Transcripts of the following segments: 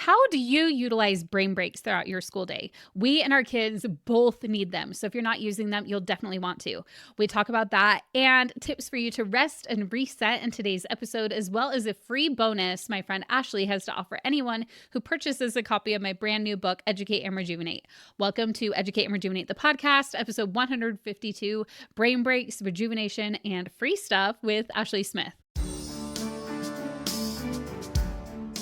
How do you utilize brain breaks throughout your school day? We and our kids both need them. So if you're not using them, you'll definitely want to. We talk about that and tips for you to rest and reset in today's episode, as well as a free bonus my friend Ashleigh has to offer anyone who purchases a copy of my brand new book, Educate and Rejuvenate. Welcome to Educate and Rejuvenate, the podcast, episode 152, Brain Breaks, Rejuvenation, and Free Stuff with Ashleigh Smith.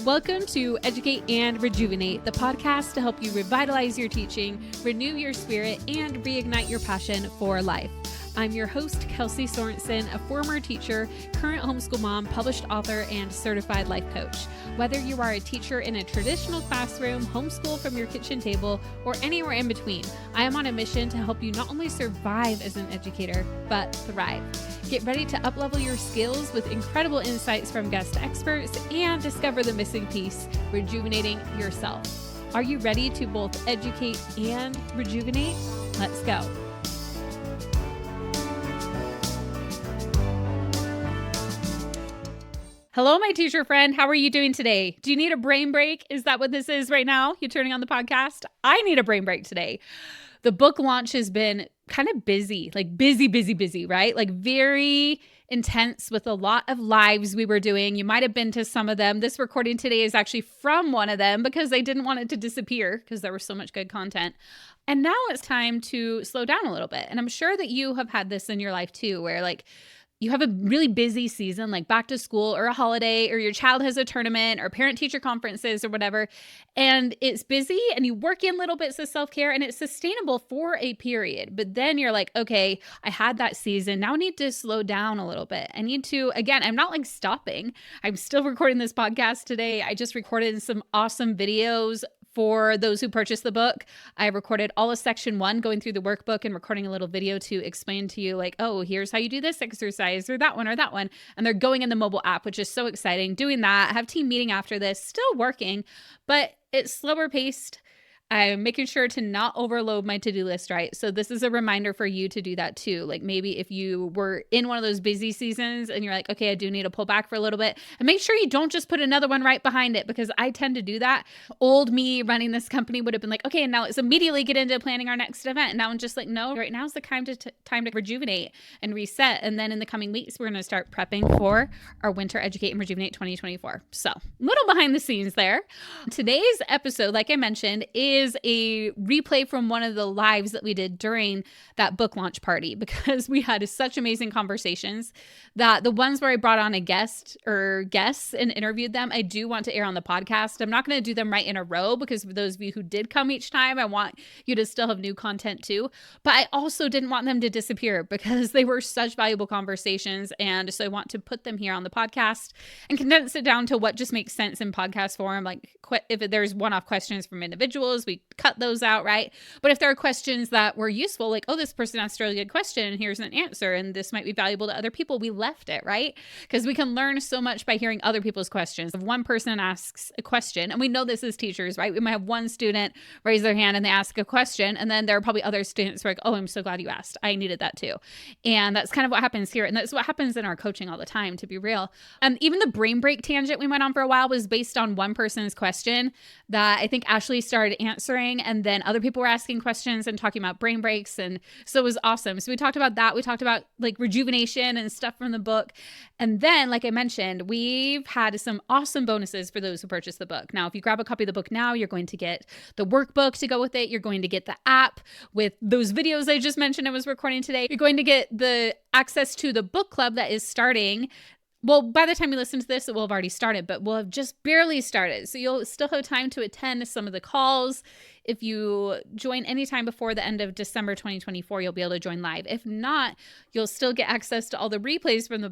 Welcome to Educate and Rejuvenate, the podcast to help you revitalize your teaching, renew your spirit, and reignite your passion for life. I'm your host, Kelsey Sorensen, a former teacher, current homeschool mom, published author, and certified life coach. Whether you are a teacher in a traditional classroom, homeschool from your kitchen table, or anywhere in between, I am on a mission to help you not only survive as an educator, but thrive. Get ready to uplevel your skills with incredible insights from guest experts and discover the missing piece, rejuvenating yourself. Are you ready to both educate and rejuvenate? Let's go. Hello, my teacher friend. How are you doing today? Do you need a brain break? Is that what this is right now? You're turning on the podcast? I need a brain break today. The book launch has been kind of busy, right? Like very intense with a lot of lives we were doing. You might have been to some of them. This recording today is actually from one of them because I didn't want it to disappear because there was so much good content. And now it's time to slow down a little bit. And I'm sure that you have had this in your life too, where like you have a really busy season, like back to school or a holiday, or your child has a tournament or parent-teacher conferences or whatever, and it's busy and you work in little bits of self-care and it's sustainable for a period. But then you're like, okay, I had that season. Now I need to slow down a little bit. I need to, again, I'm not like stopping. I'm still recording this podcast today. I just recorded some awesome videos for those who purchased the book. I recorded all of section 1, going through the workbook and recording a little video to explain to you like, oh, here's how you do this exercise or that one or that one. And they're going in the mobile app, which is so exciting. Doing that, I have team meeting after this, still working, but it's slower paced. I'm making sure to not overload my to-do list, right? So this is a reminder for you to do that too. Like maybe if you were in one of those busy seasons and you're like, okay, I do need to pull back for a little bit, and make sure you don't just put another one right behind it, because I tend to do that. Old me running this company would have been like, okay, and now let's immediately get into planning our next event. And now I'm just like, no, right now is the time to rejuvenate and reset. And then in the coming weeks, we're going to start prepping for our Winter Educate and Rejuvenate 2024. So little behind the scenes there. Today's episode, like I mentioned, is a replay from one of the lives that we did during that book launch party, because we had such amazing conversations that the ones where I brought on a guest or guests and interviewed them, I do want to air on the podcast. I'm not going to do them right in a row, because for those of you who did come each time, I want you to still have new content too. But I also didn't want them to disappear because they were such valuable conversations. And so I want to put them here on the podcast and condense it down to what just makes sense in podcast form. Like if there's one-off questions from individuals, we cut those out, right? But if there are questions that were useful, like, oh, this person asked a really good question and here's an answer, and this might be valuable to other people, we left it, right? Because we can learn so much by hearing other people's questions. If one person asks a question, and we know this as teachers, right? We might have one student raise their hand and they ask a question, and then there are probably other students who are like, oh, I'm so glad you asked. I needed that too. And that's kind of what happens here. And that's what happens in our coaching all the time, to be real. Even the brain break tangent we went on for a while was based on one person's question that I think Ashleigh started answering, and then other people were asking questions and talking about brain breaks. And so it was awesome. So we talked about that. We talked about like rejuvenation and stuff from the book. And then, like I mentioned, we've had some awesome bonuses for those who purchase the book. Now, if you grab a copy of the book now, you're going to get the workbook to go with it. You're going to get the app with those videos I just mentioned I was recording today. You're going to get the access to the book club that is starting. Well, by the time you listen to this, it will have already started, but we'll have just barely started. So you'll still have time to attend some of the calls. If you join anytime before the end of December 2024, you'll be able to join live. If not, you'll still get access to all the replays from the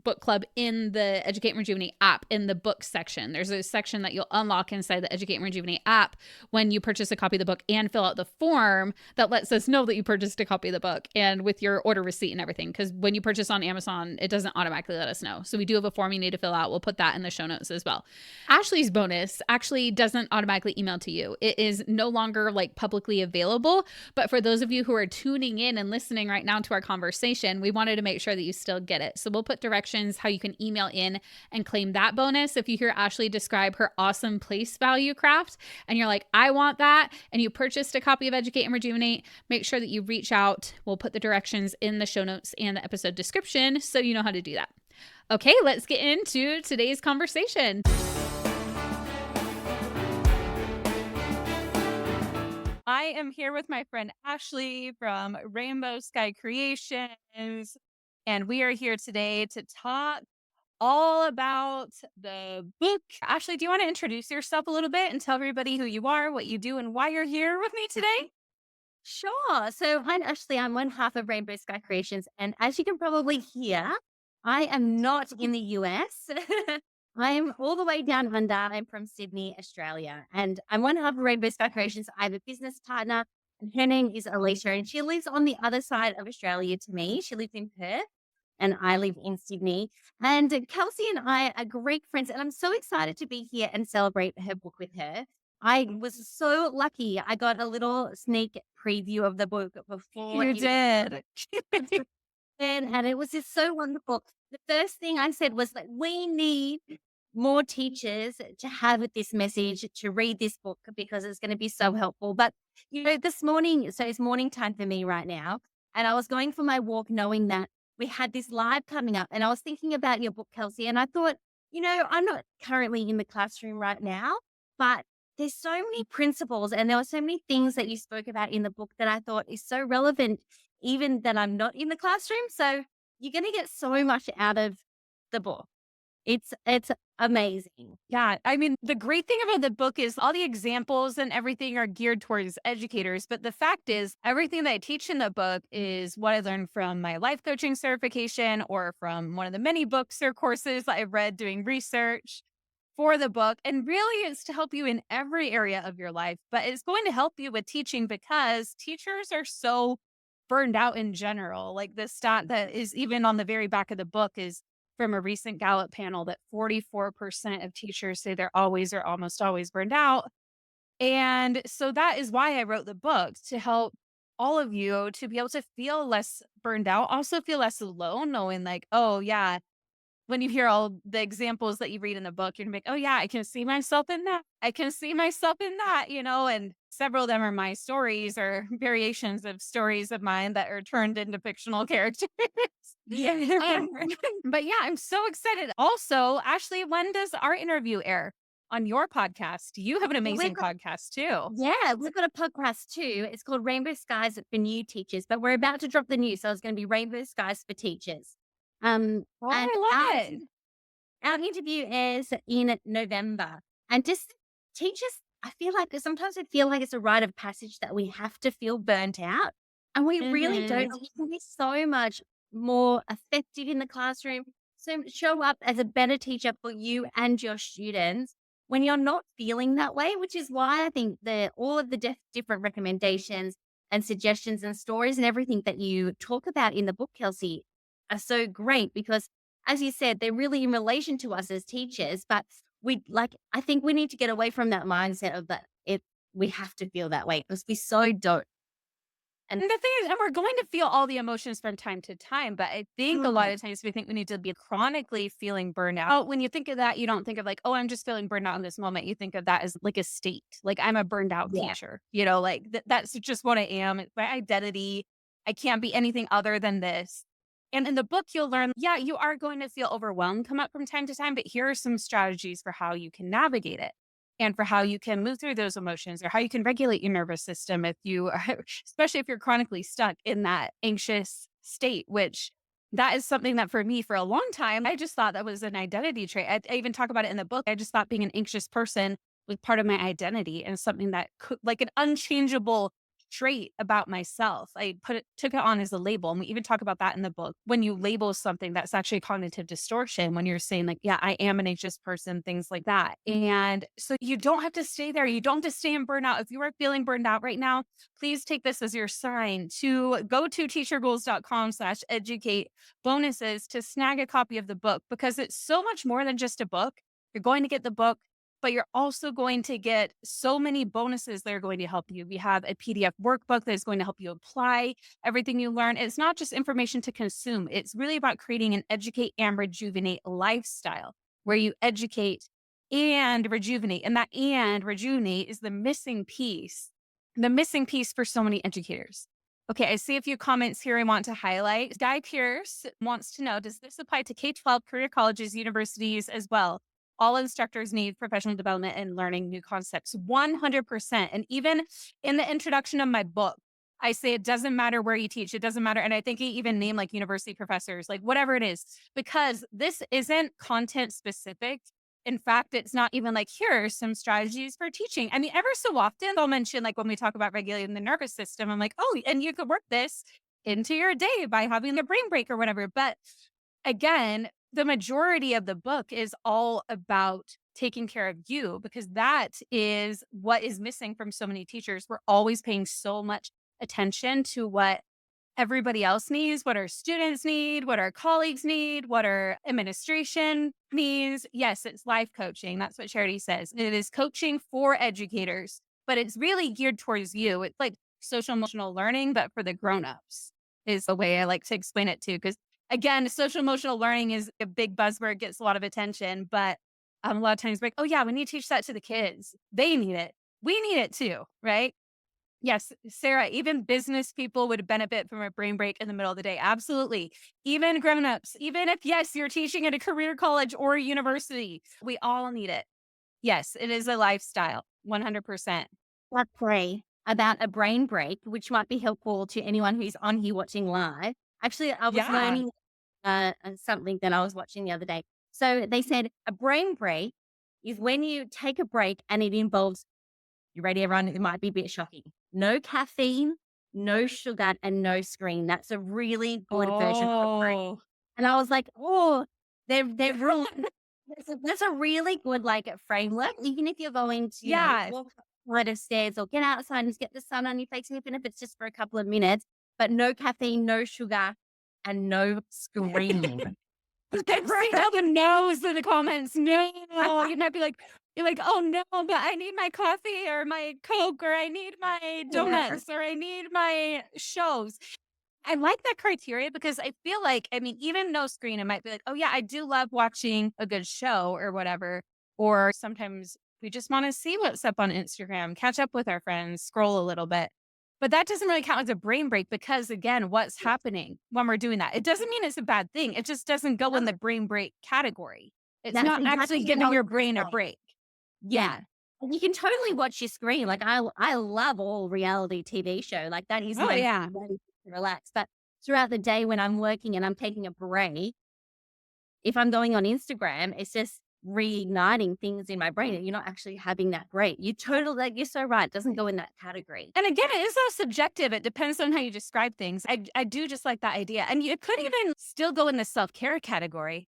book club in the Educate and Rejuvenate app in the book section. There's a section that you'll unlock inside the Educate and Rejuvenate app when you purchase a copy of the book and fill out the form that lets us know that you purchased a copy of the book, and with your order receipt and everything. Because when you purchase on Amazon, it doesn't automatically let us know. So we do have a form you need to fill out. We'll put that in the show notes as well. Ashleigh's bonus actually doesn't automatically email to you. It is no longer like publicly available, but for those of you who are tuning in and listening right now to our conversation, we wanted to make sure that you still get it. So we'll put directions directions how you can email in and claim that bonus. If you hear Ashleigh describe her awesome place value craft and you're like, I want that, and you purchased a copy of Educate and Rejuvenate, make sure that you reach out. We'll put the directions in the show notes and the episode description so you know how to do that. Okay, let's get into today's conversation. I am here with my friend Ashleigh from Rainbow Sky Creations, and we are here today to talk all about the book. Ashleigh, do you want to introduce yourself a little bit and tell everybody who you are, what you do, and why you're here with me today? Sure. So I'm Ashley. I'm one half of Rainbow Sky Creations. And as you can probably hear, I am not in the US. I am all the way down under. I'm from Sydney, Australia. And I'm one half of Rainbow Sky Creations. I have a business partner, and her name is Alicia. And she lives on the other side of Australia to me. She lives in Perth, and I live in Sydney. And Kelsey and I are great friends. And I'm so excited to be here and celebrate her book with her. I was so lucky. I got a little sneak preview of the book before You did. and it was just so wonderful. The first thing I said was like, we need more teachers to have this message, to read this book because it's going to be so helpful. But this morning, so it's morning time for me right now, and I was going for my walk knowing that we had this live coming up, and I was thinking about your book, Kelsey, and I thought, I'm not currently in the classroom right now, but there's so many principles and there were so many things that you spoke about in the book that I thought is so relevant, even that I'm not in the classroom. So you're going to get so much out of the book. It's amazing. Yeah. I mean, the great thing about the book is all the examples and everything are geared towards educators. But the fact is, everything that I teach in the book is what I learned from my life coaching certification or from one of the many books or courses that I've read doing research for the book. And really, it's to help you in every area of your life. But it's going to help you with teaching because teachers are so burned out in general. Like the stat that is even on the very back of the book is from a recent Gallup panel that 44% of teachers say they're always or almost always burned out. And so that is why I wrote the book, to help all of you to be able to feel less burned out, also feel less alone, knowing like, oh, yeah, when you hear all the examples that you read in the book, you're gonna be like, oh, yeah, I can see myself in that. I can see myself in that, and several of them are my stories or variations of stories of mine that are turned into fictional characters. Yeah. Um, but yeah, I'm so excited. Also, Ashleigh, when does our interview air on your podcast? You have an Well, amazing podcast too. yeah, we've got a podcast too. It's called Rainbow Skies for New Teachers, but we're about to drop the news. So it's going to be Rainbow Skies for Teachers. Oh, And I love it. our interview is in November. And just teachers, sometimes I feel like it's a rite of passage that we have to feel burnt out. And we really don't. Mhm. You can be so much more effective in the classroom. So show up as a better teacher for you and your students when you're not feeling that way, which is why I think all of the different recommendations and suggestions and stories and everything that you talk about in the book, Kelsey, are so great because as you said, they're really in relation to us as teachers, but I think we need to get away from that mindset of we have to feel that way because we so don't. And the thing is, and we're going to feel all the emotions from time to time, but I think a lot of times we think we need to be chronically feeling burnout. When you think of that, you don't think of like, oh, I'm just feeling burned out in this moment. You think of that as like a state. Like I'm a burned out Yeah. teacher, like that's just what I am. It's my identity. I can't be anything other than this. And in the book, you'll learn, yeah, you are going to feel overwhelmed come up from time to time, but here are some strategies for how you can navigate it and for how you can move through those emotions or how you can regulate your nervous system if you are, especially if you're chronically stuck in that anxious state, which that is something that for me for a long time, I just thought that was an identity trait. I even talk about it in the book. I just thought being an anxious person was part of my identity and something that could like an unchangeable trait about myself. I took it on as a label. And we even talk about that in the book. When you label something, that's actually cognitive distortion when you're saying like, yeah, I am an anxious person, things like that. And so you don't have to stay there. You don't have to stay in burnout. If you are feeling burned out right now, please take this as your sign to go to teachergoals.com/educate bonuses to snag a copy of the book because it's so much more than just a book. You're going to get the book. but you're also going to get so many bonuses that are going to help you. We have a PDF workbook that is going to help you apply everything you learn. It's not just information to consume, it's really about creating an educate and rejuvenate lifestyle where you educate and rejuvenate. And that and rejuvenate is the missing piece for so many educators. Okay, I see a few comments here I want to highlight. Guy Pierce wants to know, does this apply to K-12 career colleges, universities as well? All instructors need professional development and learning new concepts. 100%. And even in the introduction of my book, I say it doesn't matter where you teach. It doesn't matter. And I think I even name like university professors, like whatever it is, because this isn't content specific. In fact, it's not even like, here are some strategies for teaching. I mean, ever so often they'll mention, like when we talk about regulating the nervous system, I'm like, oh, and you could work this into your day by having a brain break or whatever. But again, the majority of the book is all about taking care of you, because that is what is missing from so many teachers. We're always paying so much attention to what everybody else needs, what our students need, what our colleagues need, what our administration needs. Yes, it's life coaching. That's what Charity says. It is coaching for educators, but it's really geared towards you. It's like social emotional learning, but for the grown-ups is the way I like to explain it too. Because again, social emotional learning is a big buzzword, gets a lot of attention, but a lot of times like, oh yeah, we need to teach that to the kids. They need it. We need it too, right? Yes, Sarah, even business people would benefit from a brain break in the middle of the day. Absolutely. Even grown-ups, even if, yes, you're teaching at a career college or a university, we all need it. Yes, it is a lifestyle, 100%. Let's pray about a brain break, which might be helpful to anyone who's on here watching live. Actually, I was Yeah. learning something that I was watching the other day. So they said a brain break is when you take a break and it involves, you ready, everyone? It might be a bit shocking. No caffeine, no sugar, and no screen. That's a really good version of a break. Oh, And I was like, oh, they're really, that's a really good like framework. Even if you're going to, yeah. walk up a flight of stairs or get outside and just get the sun on your face, even if it's just for a couple of minutes, but no caffeine, no sugar, and no screen. I see all the no's in the comments. No, you might be like, you're like, oh no, but I need my coffee or my Coke or I need my Yeah. donuts or I need my shows. I like that criteria because I feel like, I mean, even no screen, it might be like, oh yeah, I do love watching a good show or whatever. Or sometimes we just want to see what's up on Instagram, catch up with our friends, scroll a little bit. But that doesn't really count as a brain break because again, what's happening when we're doing that? It doesn't mean it's a bad thing. It just doesn't go in the brain break category. It's That's not actually exactly what I giving was your gonna brain a say. break. Yeah. Yeah. And you can totally watch your screen. Like I love all reality TV show. Like that is Oh my yeah. way to relax. But throughout the day when I'm working and I'm taking a break, if I'm going on Instagram, it's just reigniting things in my brain and you're not actually having that break. You totally, like, you're so right. It doesn't go in that category. And again, it is all subjective. It depends on how you describe things. I do just like that idea. And you could even still go in the self-care category.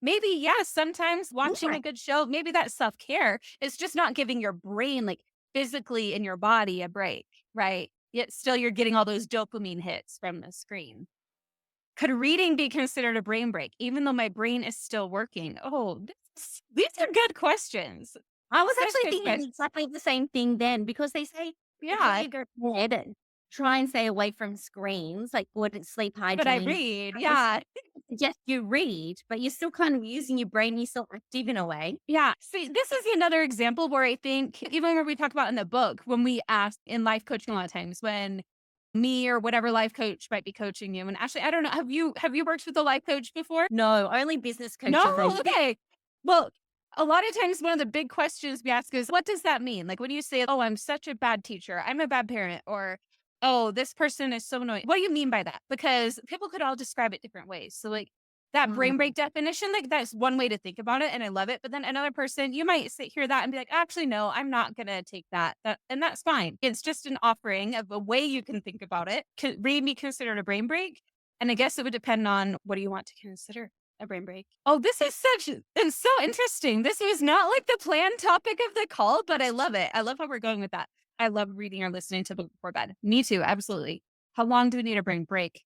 Maybe, yes, sometimes watching Yeah. a good show, maybe that's self-care. It's just not giving your brain, like physically in your body, a break, right? Yet still you're getting all those dopamine hits from the screen. Could reading be considered a brain break, even though my brain is still working? Oh, these are good questions. I was Such actually good thinking questions. exactly the same thing then because they say before Yeah, you go to bed, try and stay away from screens, like good sleep but I hygiene. read. I was Yeah. suggest you read, but you're still kind of using your brain, you're still active in a way. Yeah. See, this is another example where I think, even when we talk about in the book, when we ask in life coaching a lot of times, when me or whatever life coach might be coaching you. And actually, I don't know, have you worked with a life coach before? No, only business No? coaching friends. Okay. Well, a lot of times one of the big questions we ask is, what does that mean? Like when you say, oh, I'm such a bad teacher, I'm a bad parent, or oh, this person is so annoying. What do you mean by that? Because people could all describe it different ways. So like that brain Mm, break definition, like that's one way to think about it. And I love it. But then another person, you might hear that and be like, actually, no, I'm not going to take that. And that's fine. It's just an offering of a way you can think about it. Could read be considered a brain break? And I guess it would depend on what do you want to consider a brain break. Oh, this is such and so interesting. This was not like the planned topic of the call, but I love it. I love how we're going with that. I love reading or listening to book before bed. Me too, absolutely. How long do we need a brain break?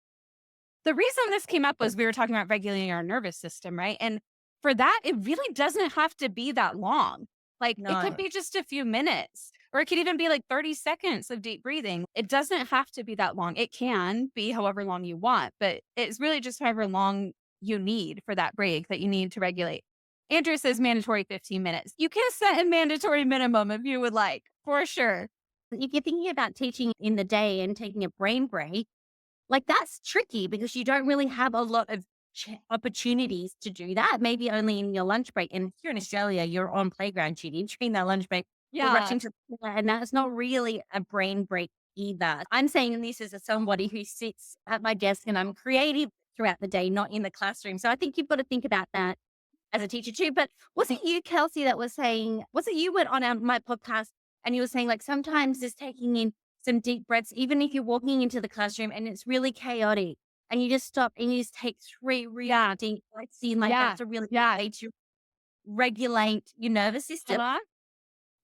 The reason this came up was we were talking about regulating our nervous system, right? And for that, it really doesn't have to be that long. Like, it could No. be just a few minutes, or it could even be like 30 seconds of deep breathing. It doesn't have to be that long. It can be however long you want, but it's really just however long you need for that break that you need to regulate. Andrew says mandatory 15 minutes. You can set a mandatory minimum if you would like, for sure. If you're thinking about teaching in the day and taking a brain break, like that's tricky because you don't really have a lot of opportunities to do that. Maybe only in your lunch break. And here in Australia, you're on playground duty during that lunch break. You're Yeah. rushing to, and that's not really a brain break either. I'm saying this as somebody who sits at my desk and I'm creative throughout the day, not in the classroom. So I think you've got to think about that as a teacher too. But was it you, Kelsey, that was saying, was it you went on my podcast and you were saying like sometimes just taking in some deep breaths, even if you're walking into the classroom and it's really chaotic and you just stop and you just take three really Yeah. deep breaths in, like Yeah. that's a really good Yeah. way to regulate your nervous system. Uh-huh.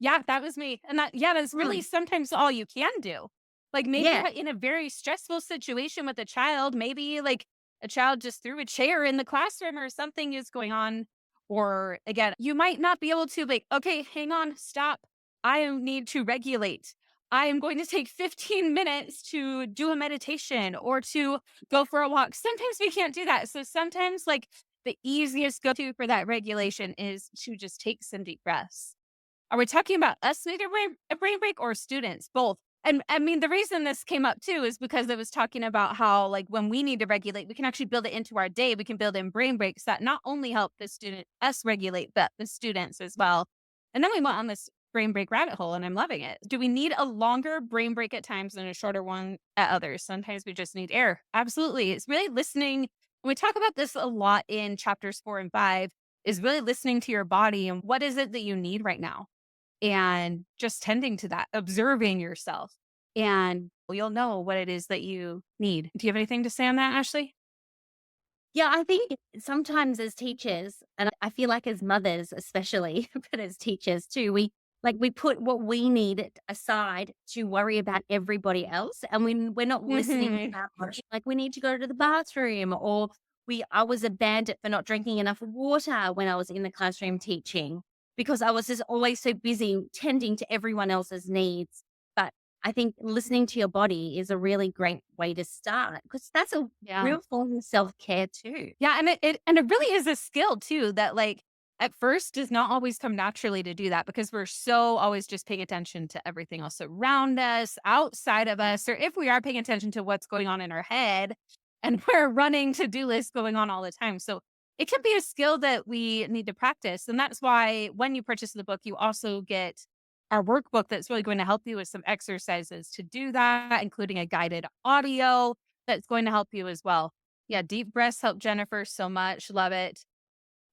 Yeah, that was me. And that's really Mm. sometimes all you can do. Like maybe Yeah. in a very stressful situation with a child, maybe like a child just threw a chair in the classroom or something is going on. Or again, you might not be able to like, okay, hang on, stop. Need to regulate. I am going to take 15 minutes to do a meditation or to go for a walk. Sometimes we can't do that. So sometimes like the easiest go to for that regulation is to just take some deep breaths. Are we talking about us needing a brain break or students? Both. And I mean, the reason this came up too is because it was talking about how, like, when we need to regulate, we can actually build it into our day. We can build in brain breaks that not only help us regulate, but the students as well. And then we went on this brain break rabbit hole, and I'm loving it. Do we need a longer brain break at times and a shorter one at others? Sometimes we just need air. Absolutely. It's really listening. We talk about this a lot in chapters 4 and 5, is really listening to your body and what is it that you need right now and just tending to that, observing yourself, and you'll know what it is that you need. Do you have anything to say on that, Ashley? Yeah, I think sometimes as teachers, and I feel like as mothers especially, but as teachers too, we put what we need aside to worry about everybody else, and we're not listening to Mhm. our body. Like we need to go to the bathroom, or I was a bandit for not drinking enough water when I was in the classroom teaching because I was just always so busy tending to everyone else's needs. But I think listening to your body is a really great way to start because that's a Yeah. real form of self-care too. Yeah, and it really is a skill too that like at first does not always come naturally to do that because we're so always just paying attention to everything else around us, outside of us, or if we are paying attention to what's going on in our head and we're running to-do lists going on all the time. So it can be a skill that we need to practice. And that's why when you purchase the book, you also get our workbook that's really going to help you with some exercises to do that, including a guided audio that's going to help you as well. Yeah, deep breaths help Jennifer so much. Love it.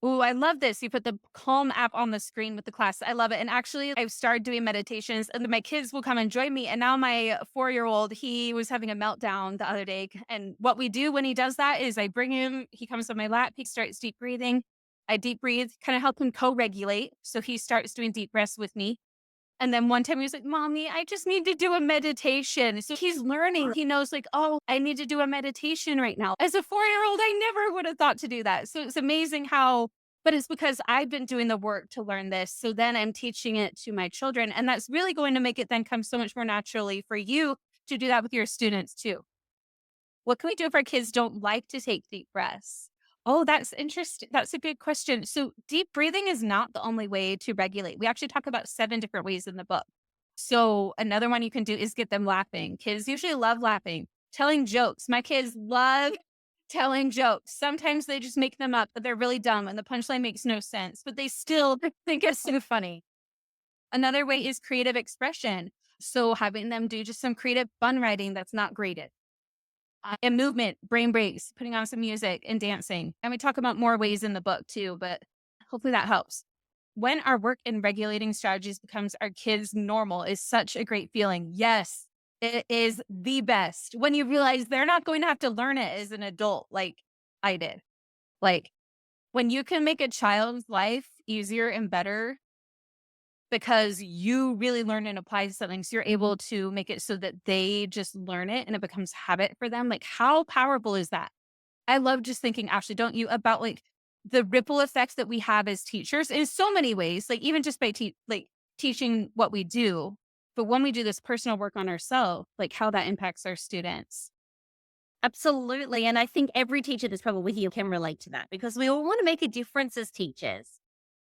Ooh, I love this. You put the Calm app on the screen with the class. I love it. And actually, I've started doing meditations and then my kids will come and join me. And now my 4-year-old, he was having a meltdown the other day. And what we do when he does that is I bring him, he comes on my lap, he starts deep breathing. I deep breathe, kind of help him co-regulate. So he starts doing deep breaths with me. And then one time he was like, Mommy, I just need to do a meditation. So he's learning. He knows, like, oh, I need to do a meditation right now. As a 4-year-old, I never would have thought to do that. So it's amazing how, but it's because I've been doing the work to learn this. So then I'm teaching it to my children. And that's really going to make it then come so much more naturally for you to do that with your students too. What can we do if our kids don't like to take deep breaths? Oh, that's interesting. That's a good question. So, deep breathing is not the only way to regulate. We actually talk about 7 different ways in the book. So, another one you can do is get them laughing. Kids usually love laughing, telling jokes. My kids love telling jokes. Sometimes they just make them up, but they're really dumb and the punchline makes no sense, but they still think it's so funny. Another way is creative expression. So, having them do just some creative fun writing that's not graded and movement, brain breaks, putting on some music and dancing. And we talk about more ways in the book too, but hopefully that helps. When our work in regulating strategies becomes our kids' normal is such a great feeling. Yes, it is the best when you realize they're not going to have to learn it as an adult like I did. Like when you can make a child's life easier and better because you really learn and apply something. So you're able to make it so that they just learn it and it becomes habit for them. Like, how powerful is that? I love just thinking, Ashley, don't you, about like the ripple effects that we have as teachers in so many ways, like even just by teaching what we do. But when we do this personal work on ourselves, like how that impacts our students. Absolutely. And I think every teacher that's probably with you can relate to that because we all want to make a difference as teachers.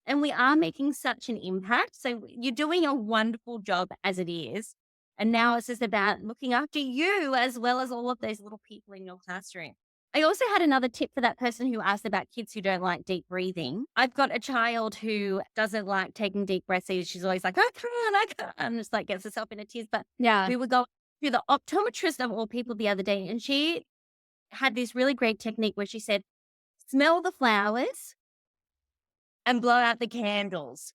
And we are making such an impact. So you're doing a wonderful job as it is. And now it's just about looking after you as well as all of those little people in your classroom. I also had another tip for that person who asked about kids who don't like deep breathing. I've got a child who doesn't like taking deep breaths. So she's always like, I can't. And just like gets herself in a tears. But Yeah. we would go to the optometrist of all people the other day. And she had this really great technique where she said, smell the flowers and blow out the candles.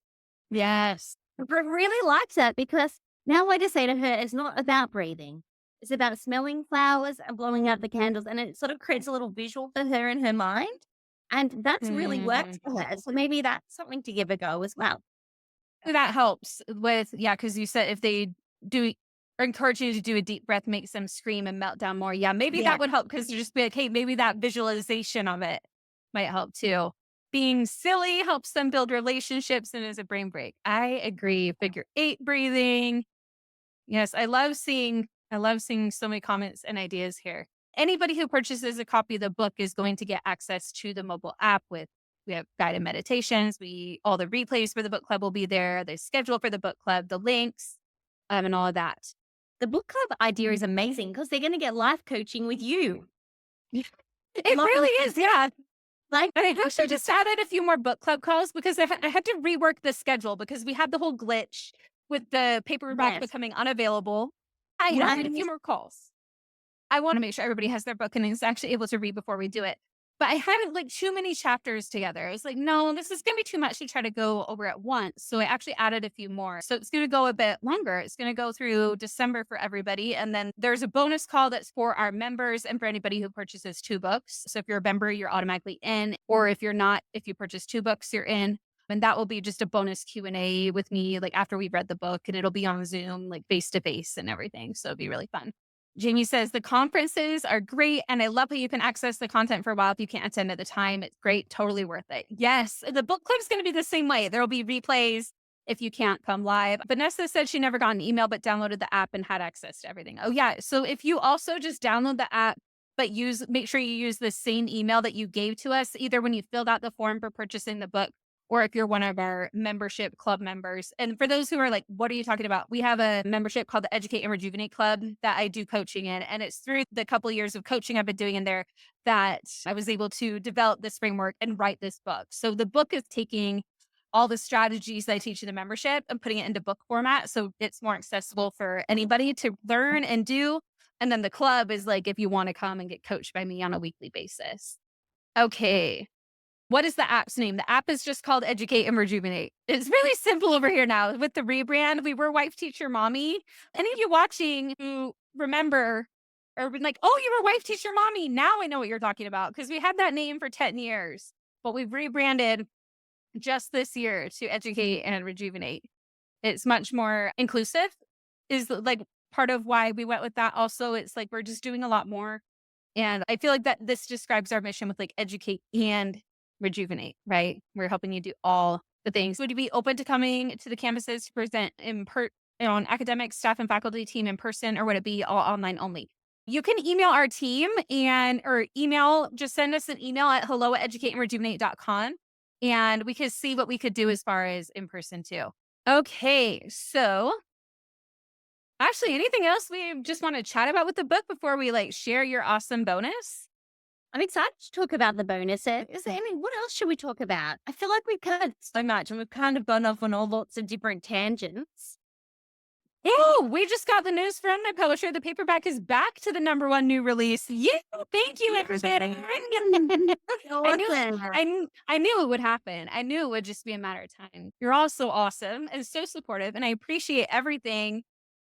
Yes. I really liked that because now I just say to her, it's not about breathing. It's about smelling flowers and blowing out the candles. And it sort of creates a little visual for her in her mind. And that's really worked for her. So maybe that's something to give a go as well. That helps with, yeah, because you said if they do or encourage you to do a deep breath, makes them scream and melt down more. Yeah, maybe that would help because you just be like, hey, maybe that visualization of it might help too. Being silly helps them build relationships and is a brain break. I agree. Figure 8 breathing. Yes, I love seeing so many comments and ideas here. Anybody who purchases a copy of the book is going to get access to the mobile app we have guided meditations. All the replays for the book club will be there. The schedule for the book club, the links, and all of that. The book club idea is amazing because they're going to get life coaching with you. It really is, yeah. Like, I actually just added a few more book club calls because I had to rework the schedule because we had the whole glitch with the paperback becoming unavailable. I added a few more calls. I want to make sure everybody has their book and is actually able to read before we do it. But I had like too many chapters together. I was like, no, this is going to be too much to try to go over at once. So I actually added a few more. So it's going to go a bit longer. It's going to go through December for everybody. And then there's a bonus call that's for our members and for anybody who purchases 2 books. So if you're a member, you're automatically in. Or if you're not, if you purchase 2 books, you're in. And that will be just a bonus Q&A with me, like after we've read the book, and it'll be on Zoom, like face to face and everything. So it'll be really fun. Jamie says the conferences are great. And I love how you can access the content for a while if you can't attend at the time. It's great. Totally worth it. Yes. The book club's going to be the same way. There will be replays if you can't come live. Vanessa said she never got an email, but downloaded the app and had access to everything. Oh yeah. So if you also just download the app, but make sure you use the same email that you gave to us, either when you filled out the form for purchasing the book, or if you're one of our membership club members. And for those who are like, what are you talking about? We have a membership called the Educate and Rejuvenate Club that I do coaching in. And it's through the couple of years of coaching I've been doing in there that I was able to develop this framework and write this book. So the book is taking all the strategies that I teach in the membership and putting it into book format. So it's more accessible for anybody to learn and do. And then the club is like, if you want to come and get coached by me on a weekly basis. Okay. What is the app's name? The app is just called Educate and Rejuvenate. It's really simple over here now with the rebrand. We were Wife Teacher Mommy. Any of you watching who remember or been like, oh, you were Wife Teacher Mommy. Now I know what you're talking about because we had that name for 10 years, but we've rebranded just this year to Educate and Rejuvenate. It's much more inclusive is like part of why we went with that. Also, it's like we're just doing a lot more. And I feel like that this describes our mission with like educate and rejuvenate, right? We're helping you do all the things. Would you be open to coming to the campuses to present on academic staff and faculty team in person, or would it be all online only? You can email our team just send us an email at hello@educateandrejuvenate.com and we could see what we could do as far as in person too. Okay, so Ashleigh, anything else we just want to chat about with the book before we like share your awesome bonus? I'm excited to talk about the bonuses. What else should we talk about? I feel like we've covered so much and we've kind of gone off on all lots of different tangents. Oh, we just got the news from my publisher. The paperback is back to the #1 new release. Yeah, thank you, everybody. I knew it would happen. I knew it would just be a matter of time. You're all so awesome and so supportive, and I appreciate everything,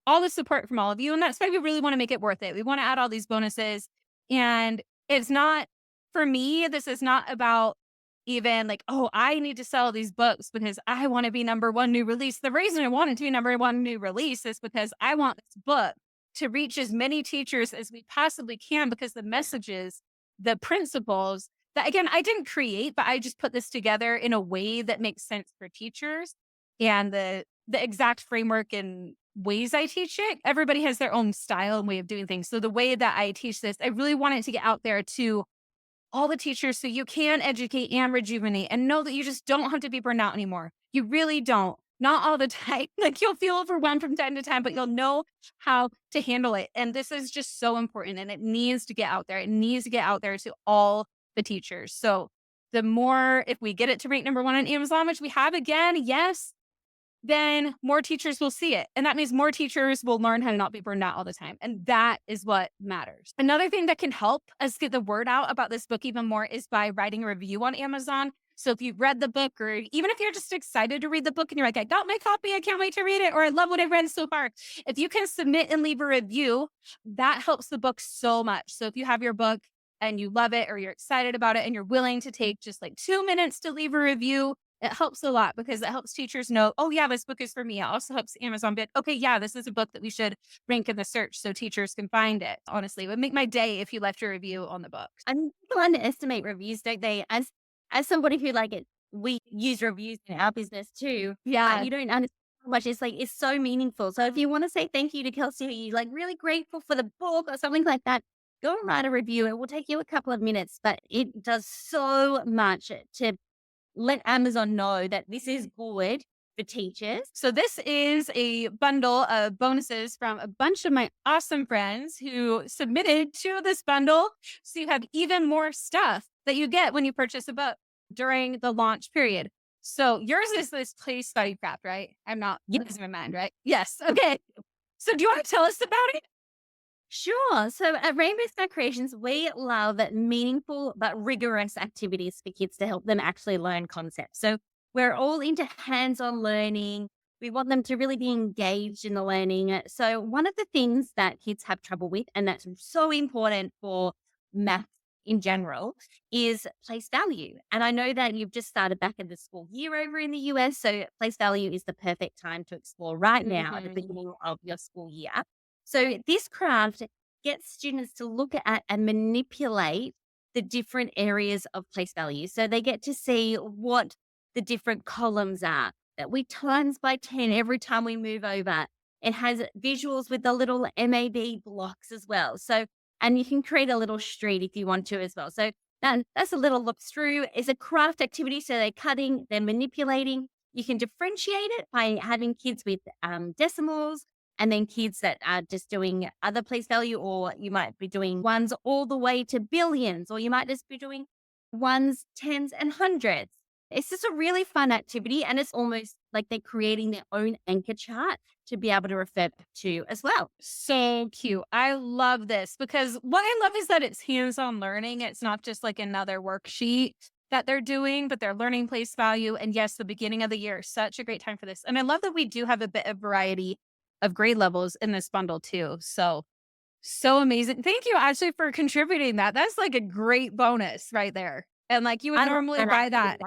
all the support from all of you, and that's why we really want to make it worth it. We want to add all these bonuses, and it's not, for me, this is not about even like, oh, I need to sell these books because I want to be #1 new release. The reason I wanted to be #1 new release is because I want this book to reach as many teachers as we possibly can because the messages, the principles, that, again, I didn't create, but I just put this together in a way that makes sense for teachers. And the exact framework and ways I teach it, everybody has their own style and way of doing things. So the way that I teach this, I really want it to get out there to all the teachers so you can educate and rejuvenate and know that you just don't have to be burned out anymore. You really don't. Not all the time. Like you'll feel overwhelmed from time to time, but you'll know how to handle it. And this is just so important and it needs to get out there. It needs to get out there to all the teachers. So the more, if we get it to rank number 1 on Amazon, which we have again, yes, then more teachers will see it. And that means more teachers will learn how to not be burned out all the time. And that is what matters. Another thing that can help us get the word out about this book even more is by writing a review on Amazon. So if you've read the book, or even if you're just excited to read the book and you're like, I got my copy, I can't wait to read it, or I love what I've read so far. If you can submit and leave a review, that helps the book so much. So if you have your book and you love it or you're excited about it and you're willing to take just like 2 minutes to leave a review, it helps a lot because it helps teachers know, oh yeah, this book is for me. It also helps Amazon be, okay, yeah, this is a book that we should rank in the search so teachers can find it. Honestly, it would make my day if you left a review on the book. And people underestimate reviews, don't they? As somebody who like it, we use reviews in our business too. Yeah. You don't understand how much it's so meaningful. So if you want to say thank you to Kelsey, or you're like really grateful for the book or something like that, go and write a review. It will take you a couple of minutes, but it does so much to let Amazon know that this is good for teachers. So this is a bundle of bonuses from a bunch of my awesome friends who submitted to this bundle. So you have even more stuff that you get when you purchase a book during the launch period. So yours is this place study craft, right? I'm not losing my mind, right? Yes. Okay. So do you want to tell us about it? Sure. So at Rainbow Sky Creations, we love meaningful but rigorous activities for kids to help them actually learn concepts. So we're all into hands-on learning. We want them to really be engaged in the learning. So one of the things that kids have trouble with, and that's so important for math in general, is place value. And I know that you've just started back in the school year over in the US. So place value is the perfect time to explore right now at the beginning of your school year. So this craft gets students to look at and manipulate the different areas of place value. So they get to see what the different columns are that we times by 10 every time we move over. It has visuals with the little MAB blocks as well. So, and you can create a little street if you want to as well. So that's a little look through. It's a craft activity. So they're cutting, they're manipulating. You can differentiate it by having kids with decimals, and then kids that are just doing other place value, or you might be doing ones all the way to billions, or you might just be doing ones, tens, and hundreds. It's just a really fun activity, and it's almost like they're creating their own anchor chart to be able to refer to as well. So cute. I love this because what I love is that it's hands-on learning. It's not just like another worksheet that they're doing, but they're learning place value. And yes, the beginning of the year, such a great time for this. And I love that we do have a bit of variety of grade levels in this bundle too. So amazing. Thank you, Ashleigh, for contributing that. That's like a great bonus right there. And like you would normally buy that.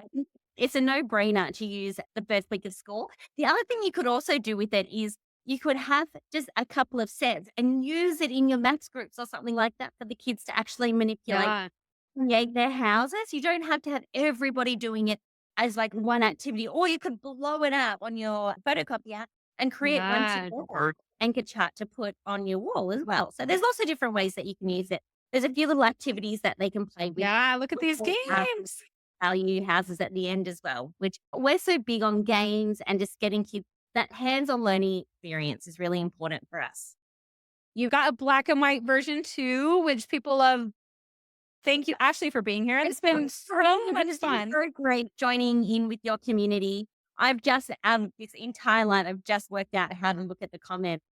It's a no-brainer to use the first week of school. The other thing you could also do with it is you could have just a couple of sets and use it in your maths groups or something like that for the kids to actually manipulate create their houses. You don't have to have everybody doing it as like one activity, or you could blow it up on your photocopier and create one anchor chart to put on your wall as well. So there's lots of different ways that you can use it. There's a few little activities that they can play with. Yeah, look at these games. Value houses at the end as well, which we're so big on games and just getting kids that hands-on learning experience is really important for us. You've got a black and white version too, which people love. Thank you, Ashleigh, for being here. It's been so much fun. So great joining in with your community. I've just, this entire line, I've just worked out how to look at the comments.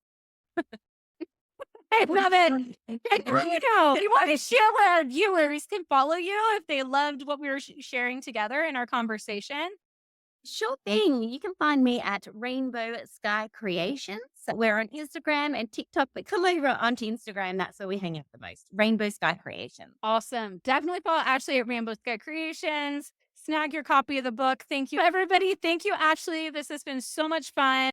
I love it. You want to share where our viewers can follow you if they loved what we were sharing together in our conversation? Sure thing. You can find me at Rainbow Sky Creations. We're on Instagram and TikTok, but come over onto Instagram. That's where we hang out the most. Rainbow Sky Creations. Awesome. Definitely follow Ashleigh at Rainbow Sky Creations. Snag your copy of the book. Thank you, everybody. Thank you, Ashleigh. This has been so much fun.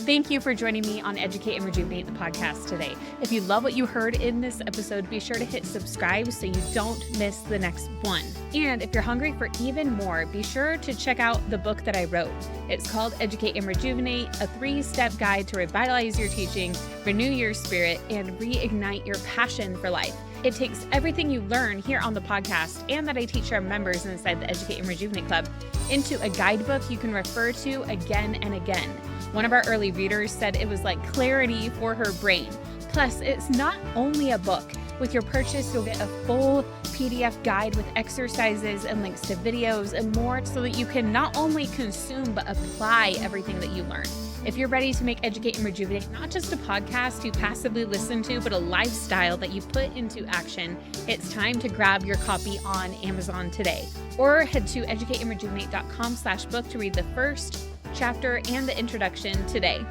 Thank you for joining me on Educate and Rejuvenate the podcast today. If you love what you heard in this episode, be sure to hit subscribe so you don't miss the next one. And if you're hungry for even more, be sure to check out the book that I wrote. It's called Educate and Rejuvenate, a 3-step guide to revitalize your teaching, renew your spirit, and reignite your passion for life. It takes everything you learn here on the podcast and that I teach our members inside the Educate and Rejuvenate Club into a guidebook you can refer to again and again. One of our early readers said it was like clarity for her brain. Plus, it's not only a book. With your purchase, you'll get a full PDF guide with exercises and links to videos and more so that you can not only consume but apply everything that you learn. If you're ready to make Educate and Rejuvenate not just a podcast you passively listen to, but a lifestyle that you put into action, it's time to grab your copy on Amazon today. Or head to educateandrejuvenate.com/book to read the first chapter and the introduction today.